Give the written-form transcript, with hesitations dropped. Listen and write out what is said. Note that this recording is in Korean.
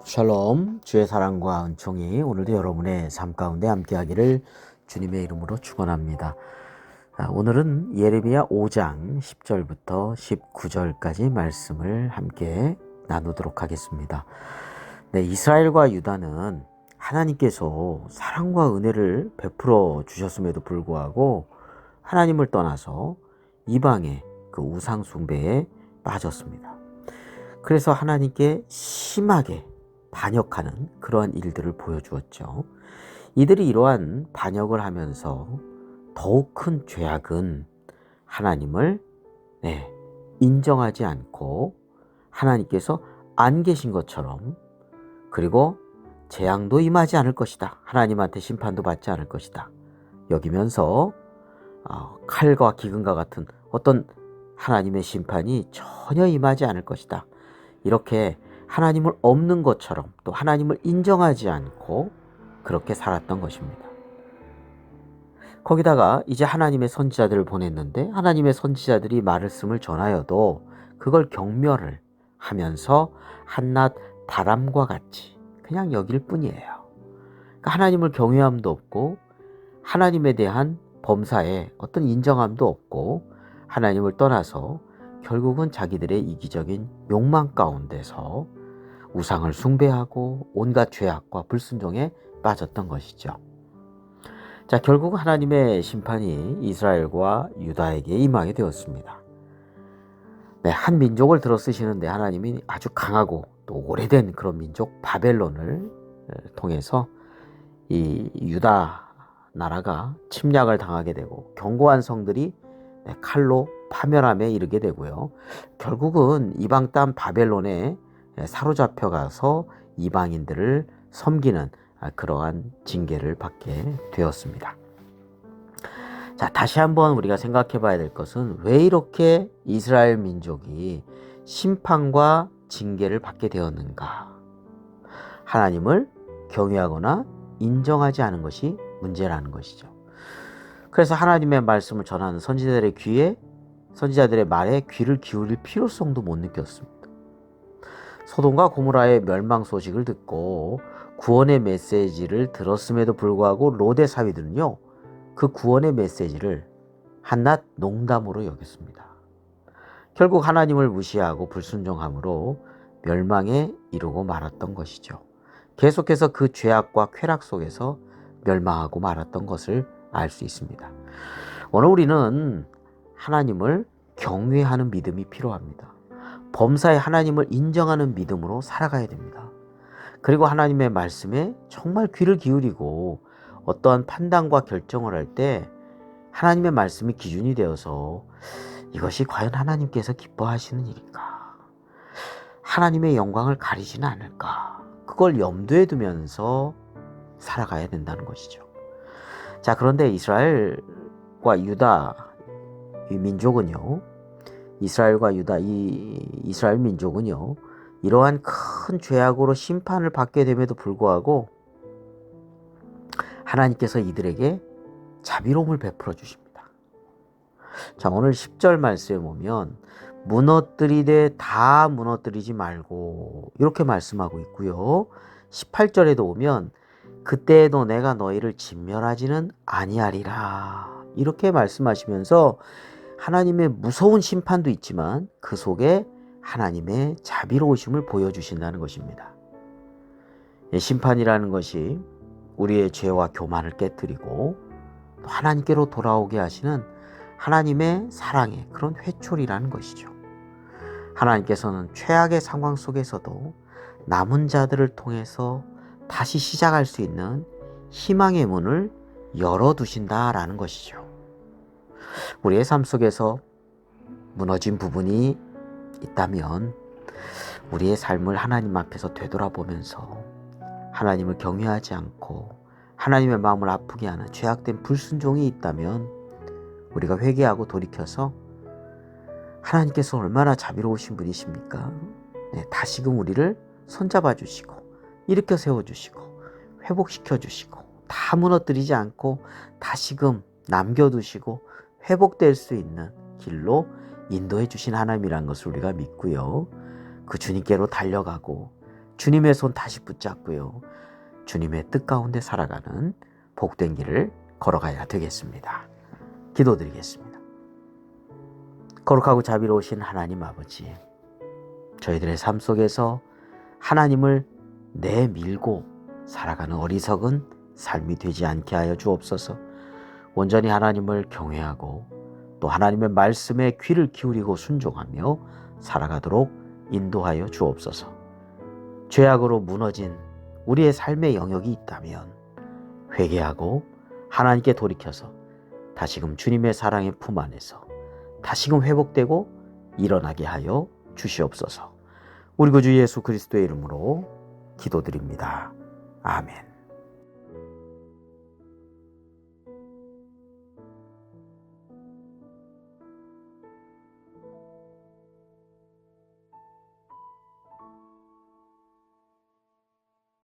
샬롬, 주의 사랑과 은총이 오늘도 여러분의 삶 가운데 함께하기를 주님의 이름으로 축원합니다. 오늘은 예레미야 5장 10절부터 19절까지 말씀을 함께 나누도록 하겠습니다. 네, 이스라엘과 유다는 하나님께서 사랑과 은혜를 베풀어 주셨음에도 불구하고 하나님을 떠나서 이방의 그 우상 숭배에 빠졌습니다. 그래서 하나님께 심하게 반역하는 그러한 일들을 보여주었죠. 이들이 이러한 반역을 하면서 더욱 큰 죄악은 하나님을 인정하지 않고 하나님께서 안 계신 것처럼, 그리고 재앙도 임하지 않을 것이다, 하나님한테 심판도 받지 않을 것이다 여기면서 칼과 기근과 같은 어떤 하나님의 심판이 전혀 임하지 않을 것이다, 이렇게 하나님을 없는 것처럼 또 하나님을 인정하지 않고 그렇게 살았던 것입니다. 거기다가 이제 하나님의 선지자들을 보냈는데 하나님의 선지자들이 말씀을 전하여도 그걸 경멸을 하면서 한낱 바람과 같이 그냥 여길 뿐이에요. 그러니까 하나님을 경외함도 없고 하나님에 대한 범사에 어떤 인정함도 없고 하나님을 떠나서 결국은 자기들의 이기적인 욕망 가운데서 우상을 숭배하고 온갖 죄악과 불순종에 빠졌던 것이죠. 자, 결국 하나님의 심판이 이스라엘과 유다에게 임하게 되었습니다. 네, 한 민족을 들어 쓰시는데 하나님이 아주 강하고 또 오래된 그런 민족 바벨론을 통해서 이 유다 나라가 침략을 당하게 되고 견고한 성들이 칼로 파멸함에 이르게 되고요. 결국은 이방 땅 바벨론에 사로잡혀 가서 이방인들을 섬기는 그러한 징계를 받게 되었습니다. 자, 다시 한번 우리가 생각해 봐야 될 것은 왜 이렇게 이스라엘 민족이 심판과 징계를 받게 되었는가? 하나님을 경외하거나 인정하지 않은 것이 문제라는 것이죠. 그래서 하나님의 말씀을 전하는 선지자들의 말에 귀를 기울일 필요성도 못 느꼈습니다. 소돔과 고모라의 멸망 소식을 듣고 구원의 메시지를 들었음에도 불구하고 롯의 사위들은요, 그 구원의 메시지를 한낱 농담으로 여겼습니다. 결국 하나님을 무시하고 불순종함으로 멸망에 이르고 말았던 것이죠. 계속해서 그 죄악과 쾌락 속에서 멸망하고 말았던 것을 알 수 있습니다. 오늘 우리는 하나님을 경외하는 믿음이 필요합니다. 범사에 하나님을 인정하는 믿음으로 살아가야 됩니다. 그리고 하나님의 말씀에 정말 귀를 기울이고 어떠한 판단과 결정을 할 때 하나님의 말씀이 기준이 되어서 이것이 과연 하나님께서 기뻐하시는 일인가? 하나님의 영광을 가리지는 않을까? 그걸 염두에 두면서 살아가야 된다는 것이죠. 자, 그런데 이스라엘과 유다 이 민족은요, 이스라엘과 유다 이스라엘 민족은요, 이러한 큰 죄악으로 심판을 받게 됨에도 불구하고 하나님께서 이들에게 자비로움을 베풀어 주십니다. 자, 오늘 10절 말씀에 보면 무너뜨리되 다 무너뜨리지 말고 이렇게 말씀하고 있고요. 18절에도 오면 그때에도 내가 너희를 진멸하지는 아니하리라 이렇게 말씀하시면서 하나님의 무서운 심판도 있지만 그 속에 하나님의 자비로우심을 보여주신다는 것입니다. 심판이라는 것이 우리의 죄와 교만을 깨뜨리고 또 하나님께로 돌아오게 하시는 하나님의 사랑의 그런 회초리라는 것이죠. 하나님께서는 최악의 상황 속에서도 남은 자들을 통해서 다시 시작할 수 있는 희망의 문을 열어두신다라는 것이죠. 우리의 삶 속에서 무너진 부분이 있다면 우리의 삶을 하나님 앞에서 되돌아보면서 하나님을 경외하지 않고 하나님의 마음을 아프게 하는 죄악된 불순종이 있다면 우리가 회개하고 돌이켜서 하나님께서 얼마나 자비로우신 분이십니까? 다시금 우리를 손잡아 주시고 일으켜 세워주시고 회복시켜 주시고 다 무너뜨리지 않고 다시금 남겨두시고 회복될 수 있는 길로 인도해 주신 하나님이라는 것을 우리가 믿고요. 그 주님께로 달려가고 주님의 손 다시 붙잡고요. 주님의 뜻 가운데 살아가는 복된 길을 걸어가야 되겠습니다. 기도드리겠습니다. 거룩하고 자비로우신 하나님 아버지, 저희들의 삶 속에서 하나님을 내밀고 살아가는 어리석은 삶이 되지 않게 하여 주옵소서. 온전히 하나님을 경외하고 또 하나님의 말씀에 귀를 기울이고 순종하며 살아가도록 인도하여 주옵소서. 죄악으로 무너진 우리의 삶의 영역이 있다면 회개하고 하나님께 돌이켜서 다시금 주님의 사랑의 품 안에서 다시금 회복되고 일어나게 하여 주시옵소서. 우리 구주 예수 그리스도의 이름으로 기도드립니다. 아멘.